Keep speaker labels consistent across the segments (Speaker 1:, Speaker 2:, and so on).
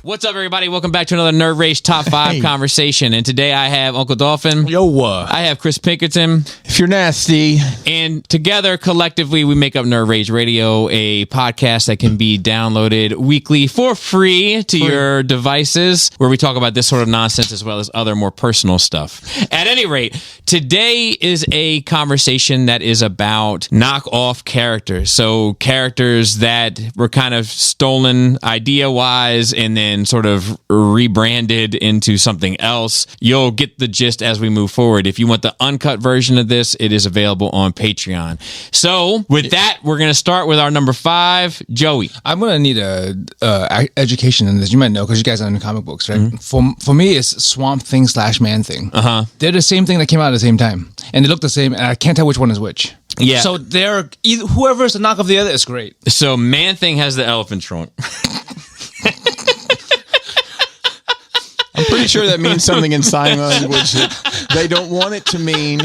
Speaker 1: What's up, everybody? Welcome back to another Nerd Rage Top 5 conversation. And today I have Uncle Dolphin.
Speaker 2: Yo,
Speaker 1: I have Chris Pinkerton.
Speaker 3: If you're nasty.
Speaker 1: And together, collectively, we make up Nerd Rage Radio, a podcast that can be downloaded weekly for free to your devices, where we talk about this sort of nonsense as well as other more personal stuff. At any rate, today is a conversation that is about knockoff characters. So characters that were kind of stolen idea-wise and then sort of rebranded into something else. You'll get the gist as we move forward. If you want the uncut version of this, it is available on Patreon. So with that, we're going to start with our number 5, Joey.
Speaker 2: I'm going to need a education in this. You might know because you guys are in comic books, right? Mm-hmm. For me, it's Swamp Thing / Man Thing.
Speaker 1: Uh-huh.
Speaker 2: They're the same thing that came out at the same time. And they look the same, and I can't tell which one is which.
Speaker 1: Yeah.
Speaker 2: So they're whoever's the knock of the other is great.
Speaker 1: So Man Thing has the elephant trunk.
Speaker 3: I'm pretty sure that means something in sign language that they don't want it to mean.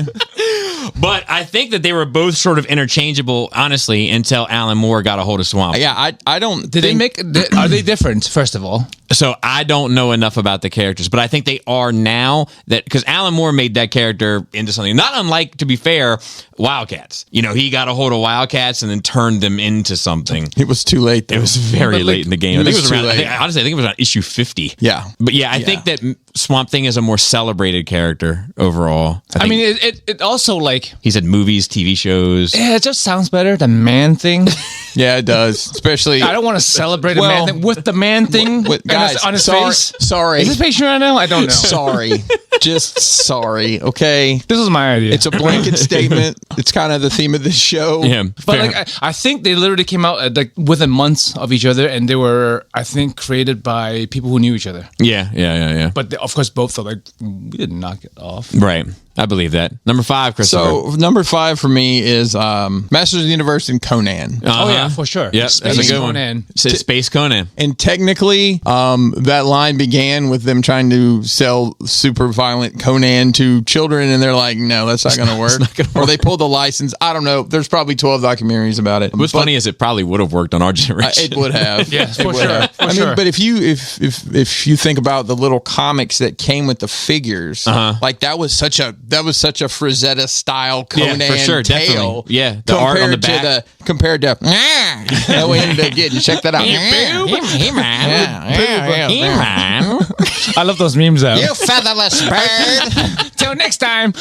Speaker 1: But I think that they were both sort of interchangeable, honestly, until Alan Moore got a hold of Swamp.
Speaker 3: Yeah, I don't.
Speaker 2: Are they different? First of all,
Speaker 1: so I don't know enough about the characters, but I think they are now, that because Alan Moore made that character into something not unlike, to be fair, Wildcats. You know, he got a hold of Wildcats and then turned them into something.
Speaker 3: It was too late, though.
Speaker 1: It was very late in the game. I think it was around. Honestly, I think it was around issue 50.
Speaker 3: Yeah,
Speaker 1: but yeah, I think that Swamp Thing is a more celebrated character overall.
Speaker 2: I mean, it also like
Speaker 1: he's had movies, TV shows.
Speaker 2: Yeah, it just sounds better than Man Thing.
Speaker 3: Yeah, it does. Especially,
Speaker 2: I don't want to celebrate a Man Thing with the Man Thing
Speaker 3: guys,
Speaker 2: on his face.
Speaker 3: Sorry,
Speaker 2: is this patient right now? I don't know.
Speaker 3: Sorry, just sorry. Okay,
Speaker 2: this was my idea.
Speaker 3: It's a blanket statement. It's kind of the theme of this show.
Speaker 1: Yeah,
Speaker 2: but like I think they literally came out like within months of each other, and they were, I think, created by people who knew each other.
Speaker 1: Yeah.
Speaker 2: But of course, both are like, we didn't knock it off.
Speaker 1: Right. I believe that. Number 5, Christopher.
Speaker 3: So number 5 for me is Masters of the Universe and Conan.
Speaker 2: Oh yeah, for sure.
Speaker 1: Yep,
Speaker 2: Space
Speaker 1: that's a good
Speaker 2: Conan.
Speaker 1: One. Space Conan.
Speaker 3: And technically, that line began with them trying to sell super violent Conan to children, and they're like, no, that's not going to work. Or they pulled the license. I don't know. There's probably 12 documentaries about it.
Speaker 1: What's funny is it probably would have worked on our generation.
Speaker 3: It would have.
Speaker 2: Yeah, for sure.
Speaker 3: I mean, but if you think about the little comics that came with the figures, like that was such a Frazetta style Conan
Speaker 1: for sure,
Speaker 3: tale.
Speaker 1: Definitely. Yeah, the art on the back.
Speaker 3: Compared to that way into getting. Check that out.
Speaker 1: He man.
Speaker 2: I love those memes though.
Speaker 3: You featherless bird.
Speaker 2: Till next time.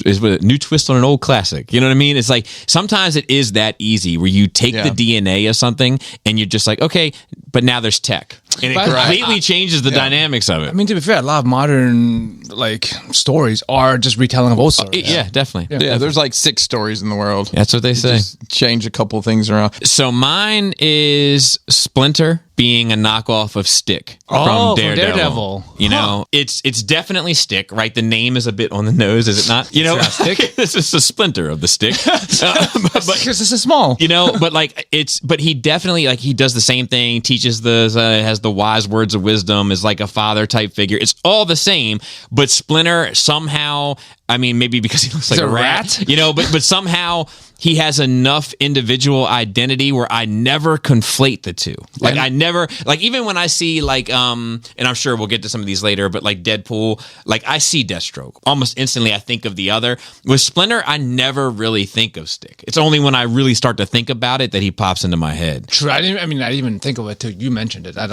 Speaker 1: Is with a new twist on an old classic. You know what I mean? It's like sometimes it is that easy where you take the DNA of something and you're just like, okay, but now there's tech. And it completely changes the dynamics of it.
Speaker 2: I mean, to be fair, a lot of modern like stories are just retelling of old stories.
Speaker 1: Yeah, definitely.
Speaker 3: Yeah, there's like 6 stories in the world.
Speaker 1: That's what they say.
Speaker 3: Just change a couple things around.
Speaker 1: So mine is Splinter being a knockoff of Stick from Daredevil. You know, it's definitely Stick, right? The name is a bit on the nose, is it not? You know,
Speaker 2: Stick.
Speaker 1: This is a splinter of the stick.
Speaker 2: But because this is small,
Speaker 1: you know. But like but he definitely like he does the same thing. Teaches has the wise words of wisdom. Is like a father type figure. It's all the same. But Splinter somehow, I mean, maybe because he looks like a rat, you know. But somehow he has enough individual identity where I never conflate the two. Like I never, like even when I see like, and I'm sure we'll get to some of these later, but like Deadpool, like I see Deathstroke. Almost instantly I think of the other. With Splinter, I never really think of Stick. It's only when I really start to think about it that he pops into my head.
Speaker 2: True. I didn't even think of it till you mentioned it. I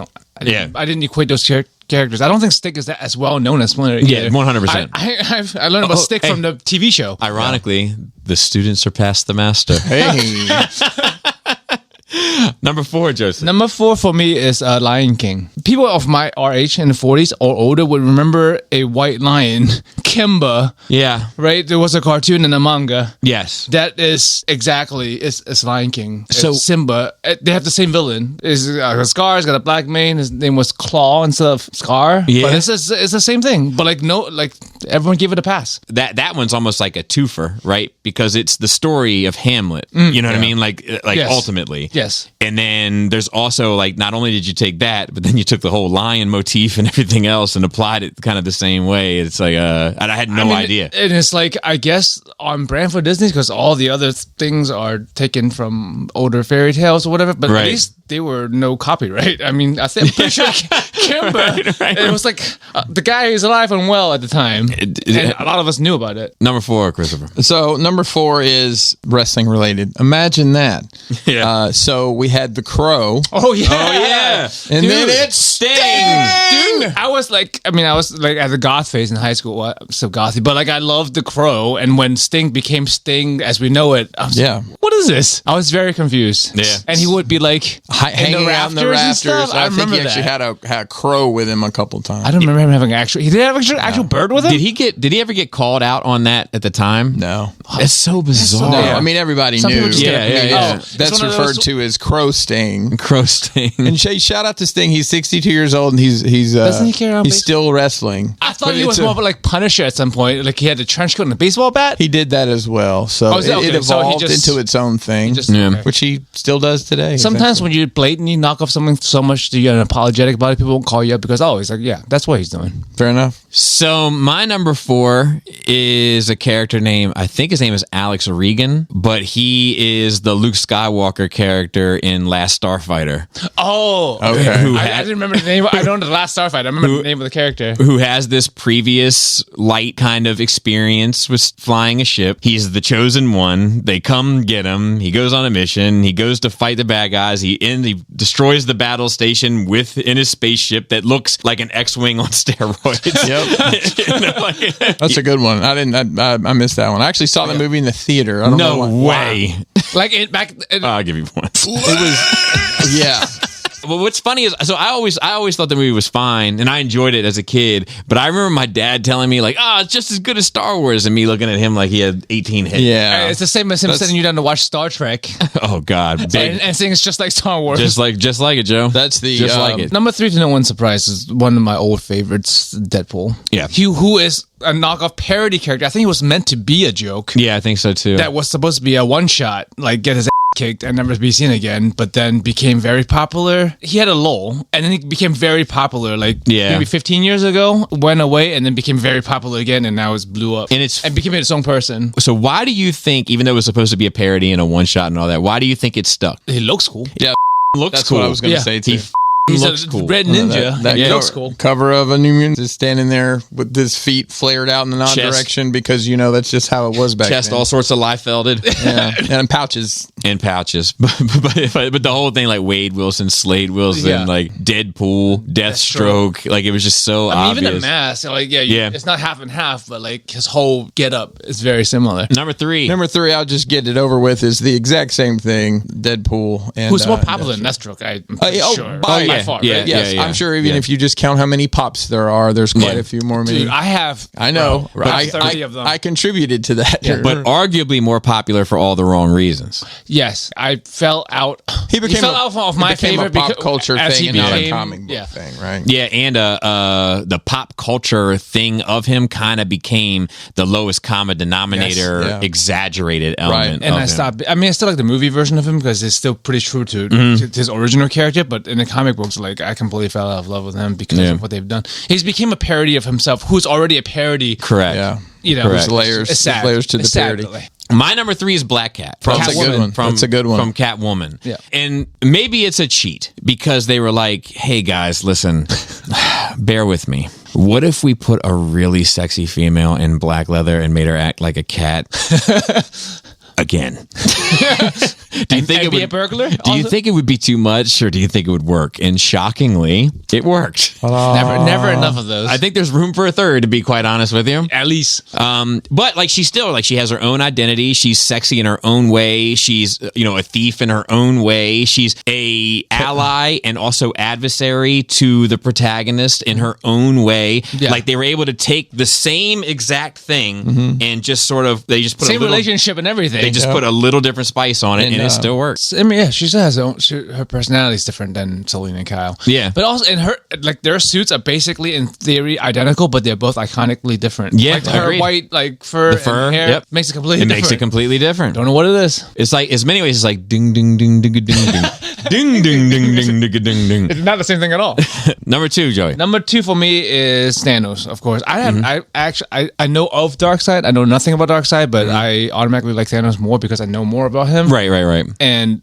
Speaker 2: didn't equate those characters. I don't think Stick is as well known as Splinter either.
Speaker 1: Yeah, 100%.
Speaker 2: I learned about Stick from the TV show.
Speaker 1: Ironically, the student surpassed the master.
Speaker 3: Hey.
Speaker 1: Number 4, Joseph.
Speaker 2: Number 4 for me is Lion King. People of our age in the 40s or older would remember a white lion, Kimba.
Speaker 1: Yeah.
Speaker 2: Right? There was a cartoon and a manga.
Speaker 1: Yes.
Speaker 2: That is exactly, it's Lion King.
Speaker 1: So
Speaker 2: it's Simba. They have the same villain. Scar, he's got a black mane. His name was Claw instead of Scar.
Speaker 1: Yeah.
Speaker 2: But it's the same thing. But like, no, like everyone gave it a pass.
Speaker 1: That one's almost like a twofer, right? Because it's the story of Hamlet. You know what I mean? Like
Speaker 2: Yes.
Speaker 1: ultimately.
Speaker 2: Yes.
Speaker 1: And then there's also like, not only did you take that, but then you took the whole lion motif and everything else and applied it kind of the same way. It's like, and I had no idea.
Speaker 2: And it's like, I guess on brand for Disney because all the other things are taken from older fairy tales or whatever, but
Speaker 1: Right.
Speaker 2: at least they were no copyright. I mean, I'm pretty sure Kimber,
Speaker 1: Right.
Speaker 2: it was like the guy is alive and well at the time. And a lot of us knew about it.
Speaker 1: Number 4, Christopher.
Speaker 3: So number 4 is wrestling related. Imagine that.
Speaker 1: Yeah.
Speaker 3: So we had the Crow.
Speaker 2: Oh, yeah.
Speaker 1: Oh, yeah.
Speaker 3: And
Speaker 2: Dude.
Speaker 3: then it's Sting.
Speaker 2: Dude, I was like at the goth phase in high school. Well, I'm so gothy, but like I loved the Crow. And when Sting became Sting as we know it, I was
Speaker 3: Yeah.
Speaker 2: like, what is this? I was very confused.
Speaker 1: Yeah.
Speaker 2: And he would be like
Speaker 3: Hanging out in the
Speaker 2: and
Speaker 3: rafters.
Speaker 2: stuff.
Speaker 3: I think
Speaker 2: remember
Speaker 3: he actually
Speaker 2: that.
Speaker 3: had a crow with him a couple times.
Speaker 2: I don't remember him having he did have actual bird with him?
Speaker 1: Did he ever get called out on that at the time?
Speaker 3: No.
Speaker 1: It's so bizarre.
Speaker 3: No, I mean everybody
Speaker 2: Some
Speaker 3: knew.
Speaker 2: people just
Speaker 1: Yeah,
Speaker 2: get-
Speaker 1: yeah, yeah.
Speaker 2: Oh, it's
Speaker 3: That's
Speaker 2: one of
Speaker 3: referred
Speaker 2: those-
Speaker 3: to as Crow Sting.
Speaker 1: Crow Sting.
Speaker 3: And shout out to Sting. He's 62 years old and he's
Speaker 2: Doesn't he carry on
Speaker 3: he's
Speaker 2: base-
Speaker 3: still wrestling.
Speaker 2: I thought
Speaker 3: But
Speaker 2: he was
Speaker 3: it's
Speaker 2: more of a, like Punisher at some point. Like he had the trench coat and a baseball bat.
Speaker 3: He did that as well. So
Speaker 2: Oh, is that
Speaker 3: it
Speaker 2: okay? So he
Speaker 3: evolved
Speaker 2: just-
Speaker 3: into its own thing,
Speaker 1: Yeah.
Speaker 2: okay.
Speaker 3: which he still does today.
Speaker 2: Sometimes when you blatantly knock off something so much that you're unapologetic about it, people won't call you up because he's like, yeah, that's what he's doing.
Speaker 3: Fair enough.
Speaker 1: So my number 4 is a character named, I think his name is Alex Regan, but he is the Luke Skywalker character in Last Starfighter.
Speaker 3: Okay.
Speaker 2: I didn't remember the name. I don't know the last Starfight. I remember the name of the character.
Speaker 1: Who has this previous light kind of experience with flying a ship. He's the chosen one. They come get him. He goes on a mission. He goes to fight the bad guys. He destroys the battle station in his spaceship that looks like an X-wing on steroids.
Speaker 3: Yep.
Speaker 1: You know, like-
Speaker 3: That's a good one. I missed that one. I actually saw the movie in the theater. I don't know
Speaker 1: no
Speaker 3: why.
Speaker 1: way.
Speaker 2: Like it back.
Speaker 1: I'll give you one.
Speaker 3: It was yeah.
Speaker 1: Well, what's funny is, so I always thought the movie was fine, and I enjoyed it as a kid. But I remember my dad telling me like, it's just as good as Star Wars, and me looking at him like he had 18 hits.
Speaker 3: Yeah.
Speaker 2: It's the same as him sending you down to watch Star Trek
Speaker 1: Oh God, big,
Speaker 2: and saying it's just like Star Wars.
Speaker 1: just like it, Joe.
Speaker 3: That's the
Speaker 1: just like it.
Speaker 2: Number 3, to no one's surprise, is one of my old favorites, Deadpool.
Speaker 1: Yeah.
Speaker 2: Who is a knockoff parody character. I think it was meant to be a joke.
Speaker 1: Yeah, I think so too.
Speaker 2: That was supposed to be a one shot, like get his kicked and never be seen again, but then became very popular. He had a lull, and then he became very popular, like maybe 15 years ago, went away, and then became very popular again, and now it's blew up. And became its own person.
Speaker 1: So why do you think, even though it was supposed to be a parody and a one shot and all that, why do you think it stuck?
Speaker 2: He looks cool.
Speaker 3: Yeah.
Speaker 1: Looks
Speaker 3: That's
Speaker 1: cool.
Speaker 3: what I was going to say too.
Speaker 2: He's
Speaker 1: looks
Speaker 2: a
Speaker 1: cool.
Speaker 2: red ninja.
Speaker 3: That
Speaker 2: He looks cool.
Speaker 3: cover of a New Mutant is standing there with his feet flared out in the non-direction because that's just how it was back
Speaker 1: Chest
Speaker 3: then.
Speaker 1: all sorts of Liefelded.
Speaker 3: Yeah, and pouches.
Speaker 1: And pouches. But the whole thing, like Wade Wilson, Slade Wilson, like Deadpool, Deathstroke, like it was just so obvious.
Speaker 2: Even the mask, like it's not half and half, but like his whole getup is very similar.
Speaker 1: Number 3,
Speaker 3: I'll just get it over with, is the exact same thing, Deadpool. And
Speaker 2: who's more popular than Deathstroke? I'm pretty sure. By far, right?
Speaker 3: Yes, I'm sure even if you just count how many pops there are, there's quite a few more.
Speaker 2: Dude, I know.
Speaker 3: Right?
Speaker 2: 30 of them.
Speaker 3: I contributed to that.
Speaker 1: but arguably more popular for all the wrong reasons.
Speaker 2: Yes, I fell out.
Speaker 3: He fell
Speaker 2: out of my favorite
Speaker 3: pop culture
Speaker 2: as
Speaker 3: thing
Speaker 2: he
Speaker 3: and not a
Speaker 2: became-
Speaker 3: comic book thing, right?
Speaker 1: Yeah, and the pop culture thing of him kind of became the lowest common denominator, exaggerated element.
Speaker 2: And
Speaker 1: of
Speaker 2: I
Speaker 1: him.
Speaker 2: stopped. I mean, I still like the movie version of him because it's still pretty true to his original character. But in the comic books, like I completely fell out of love with him because of what they've done. He's became a parody of himself, who's already a parody.
Speaker 1: Correct.
Speaker 3: Yeah.
Speaker 2: There's
Speaker 3: layers.
Speaker 2: It's sad.
Speaker 3: There's layers to the
Speaker 2: It's sad,
Speaker 3: parody.
Speaker 2: but, like,
Speaker 1: My number 3 is Black Cat.
Speaker 3: That's a good one. That's a good one.
Speaker 1: From Catwoman.
Speaker 2: Yeah.
Speaker 1: And maybe it's a cheat because they were like, hey guys, listen, bear with me. What if we put a really sexy female in black leather and made her act like a cat? Again. Do you think
Speaker 2: and
Speaker 1: it
Speaker 2: be
Speaker 1: would
Speaker 2: a burglar?
Speaker 1: Do you
Speaker 2: also?
Speaker 1: think it would be too much, or do you think it would work? And shockingly, it worked.
Speaker 2: Never enough of those.
Speaker 1: I think there's room for a third, to be quite honest with you.
Speaker 2: at least.
Speaker 1: But like she's still like she has her own identity. She's sexy in her own way. She's a thief in her own way. She's a ally and also adversary to the protagonist in her own way.
Speaker 2: Yeah.
Speaker 1: Like they were able to take the same exact thing and just sort of they just put
Speaker 2: Same
Speaker 1: a little,
Speaker 2: relationship and everything.
Speaker 1: They just put a little different spice on it, and it still works.
Speaker 2: I mean, yeah, she still has her personality is different than Selena and Kyle.
Speaker 1: Yeah,
Speaker 2: but also in her, like their suits are basically in theory identical, but they're both iconically different.
Speaker 1: Yeah,
Speaker 2: like her white like fur, and hair makes it completely.
Speaker 1: It
Speaker 2: different.
Speaker 1: makes it completely different.
Speaker 2: Don't know what it is.
Speaker 1: It's like, in many ways, it's like ding ding ding ding ding ding ding ding ding ding ding ding ding.
Speaker 2: It's not the same thing at all.
Speaker 1: Number 2, Joey.
Speaker 2: Number 2 for me is Thanos. Of course, I know of Darkseid. I know nothing about Darkseid, but I automatically like Thanos more because I know more about him.
Speaker 1: Right.
Speaker 2: And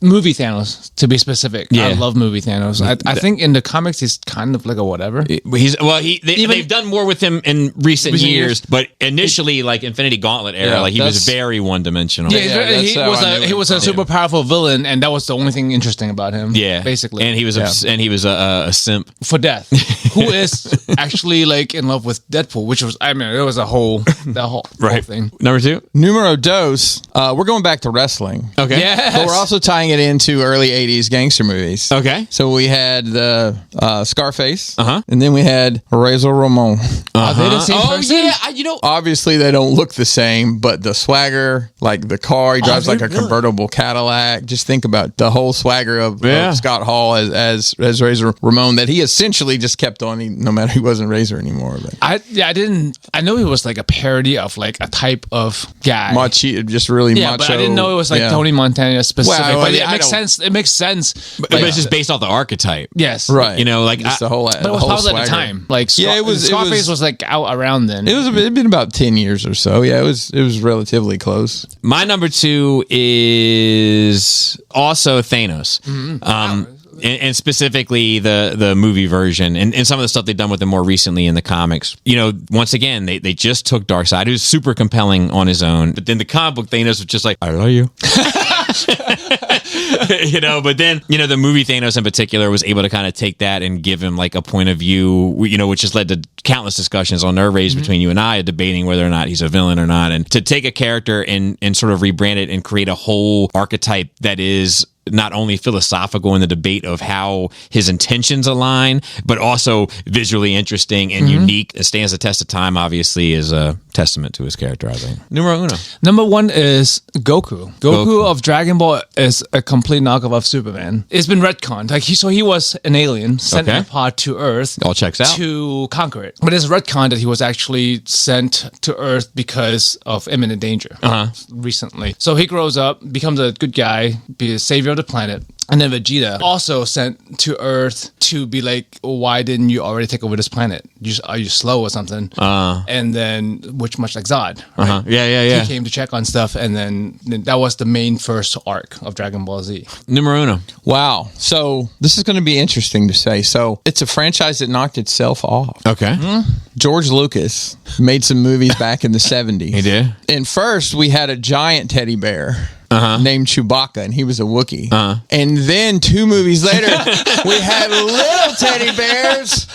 Speaker 2: movie Thanos, to be specific. Yeah. I love movie Thanos. I think in the comics he's kind of like a whatever.
Speaker 1: They've done more with him in recent years, but initially, like Infinity Gauntlet era, like he was very one-dimensional.
Speaker 2: He was a super powerful villain, and that was the only thing interesting about him. Yeah, basically.
Speaker 1: And he was a simp
Speaker 2: for death, who is actually like in love with Deadpool, which was it was a whole thing.
Speaker 1: Number 2,
Speaker 3: numero dos. We're going back to wrestling.
Speaker 1: Okay,
Speaker 2: yes.
Speaker 3: But we're also tying it into early '80s gangster movies.
Speaker 1: Okay,
Speaker 3: so we had the Scarface, and then we had Razor Ramon.
Speaker 2: Are they the same person?
Speaker 1: Yeah,
Speaker 3: obviously they don't look the same, but the swagger, like the car, he drives like a convertible Cadillac. Just think about the whole swagger of Scott Hall as Razor Ramon that he essentially just kept on, no matter he wasn't Razor anymore. But
Speaker 2: I know he was like a parody of like a type of guy.
Speaker 3: Just really macho.
Speaker 2: But I didn't know it was like Tony Montana specific.
Speaker 3: Well,
Speaker 2: but it makes sense. It makes sense.
Speaker 1: But it's just based off the archetype.
Speaker 2: Yes.
Speaker 3: Right.
Speaker 1: The
Speaker 3: whole.
Speaker 2: But it was popular at the time. Like Scarface was like out around then.
Speaker 3: It'd been about 10 years or so. Yeah, it was relatively close.
Speaker 1: My number 2 is also Thanos. And specifically the movie version and some of the stuff they've done with him more recently in the comics. Once again, they just took Darkseid, who's super compelling on his own. But then the comic book Thanos was just like, I love you. But then, the movie Thanos in particular was able to kind of take that and give him like a point of view, which has led to countless discussions on Nerve Rage between you and I, debating whether or not he's a villain or not. And to take a character and sort of rebrand it and create a whole archetype that is not only philosophical in the debate of how his intentions align, but also visually interesting and unique. It stands the test of time, obviously, is a testament to his character, I think. Numero 1.
Speaker 2: Number 1 is Goku. Goku of Dragon Ball is a complete knockoff of Superman. It's been retconned. He was an alien sent in a pod to Earth.
Speaker 1: All checks out.
Speaker 2: To conquer it. But it's retconned that he was actually sent to Earth because of imminent danger recently. So he grows up, becomes a good guy, be a savior of the planet. And then Vegeta also sent to Earth to be like, why didn't you already take over this planet? Are you slow or something? And then, which much like Zod, right?
Speaker 1: Yeah.
Speaker 2: He came to check on stuff, and then that was the main first arc of Dragon Ball Z.
Speaker 1: Numero 1.
Speaker 3: Wow. So this is going to be interesting to say. So it's a franchise that knocked itself off.
Speaker 1: Okay.
Speaker 3: George Lucas made some movies back in the 70s.
Speaker 1: He did.
Speaker 3: And first we had a giant teddy bear. Named Chewbacca, and he was a Wookiee. And then 2 movies later, we had little teddy bears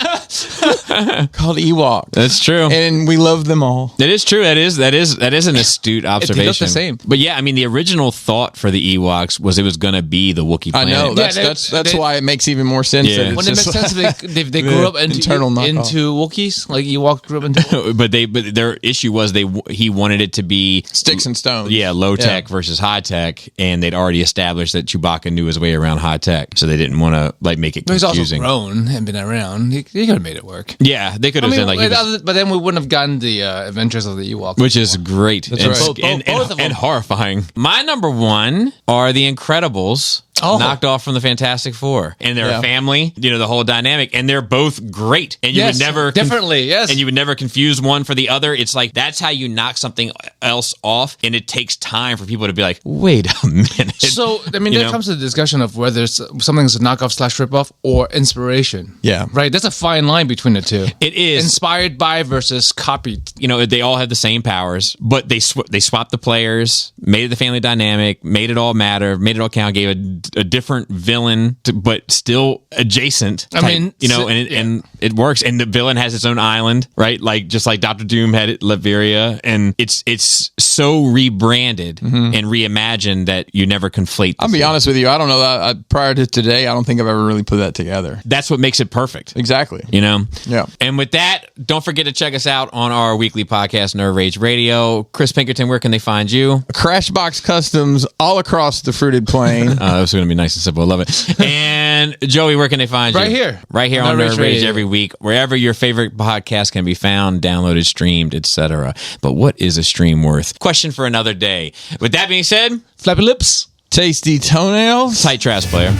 Speaker 3: called Ewoks.
Speaker 1: That's true,
Speaker 3: and we love them all.
Speaker 1: That is true. That is an astute observation.
Speaker 2: They look the same.
Speaker 1: But yeah, I mean, the original thought for the Ewoks was it was going to be the Wookiee planet.
Speaker 3: I know. That's why it makes even more sense.
Speaker 1: Yeah.
Speaker 2: When it makes sense, they grew up into Wookiees, like Ewoks grew up into.
Speaker 1: but their issue was he wanted it to be
Speaker 3: sticks and stones.
Speaker 1: Yeah, low tech versus high tech, and they'd already established that Chewbacca knew his way around high tech, so they didn't want to like make it confusing.
Speaker 2: He's also grown and been around. He could have made it work.
Speaker 1: Yeah, they could have done
Speaker 2: but then we wouldn't have gotten the Adventures of the Ewoks,
Speaker 1: which is great.
Speaker 3: That's right.
Speaker 2: Both of them.
Speaker 1: And horrifying. My number 1 are the Incredibles. Knocked off from the Fantastic Four, and they're a family. The whole dynamic, and they're both great. And you would never and you would never confuse one for the other. It's like that's how you knock something else off, and it takes time for people to be like, wait a minute.
Speaker 2: So I mean, there comes to the discussion of whether something's a knockoff / ripoff or inspiration.
Speaker 3: Yeah,
Speaker 2: right. There's a fine line between the two.
Speaker 1: It is
Speaker 2: inspired by versus copied.
Speaker 1: They all have the same powers, but they swapped the players, made it the family dynamic, made it all matter, made it all count, gave a a different villain, but still adjacent.
Speaker 2: I mean,
Speaker 1: and it works. And the villain has its own island, right? Like just like Dr. Doom had it, Latveria, and it's so rebranded and reimagined that you never conflate.
Speaker 3: I'll be honest with you. I don't know that prior to today, I don't think I've ever really put that together.
Speaker 1: That's what makes it perfect.
Speaker 3: Exactly.
Speaker 1: Yeah. And with that, don't forget to check us out on our weekly podcast, Nerd Rage Radio. Chris Pinkerton, where can they find you?
Speaker 3: Crashbox Customs all across the fruited plain.
Speaker 1: That's going to be nice and simple. I love it. And Joey, where can they find you? Right here on Nerd Rage every week, wherever your favorite podcast can be found, downloaded, streamed, etc. But what is a stream worth? Question for another day. With that being said,
Speaker 2: flappy lips,
Speaker 3: tasty toenails,
Speaker 1: tight trash player.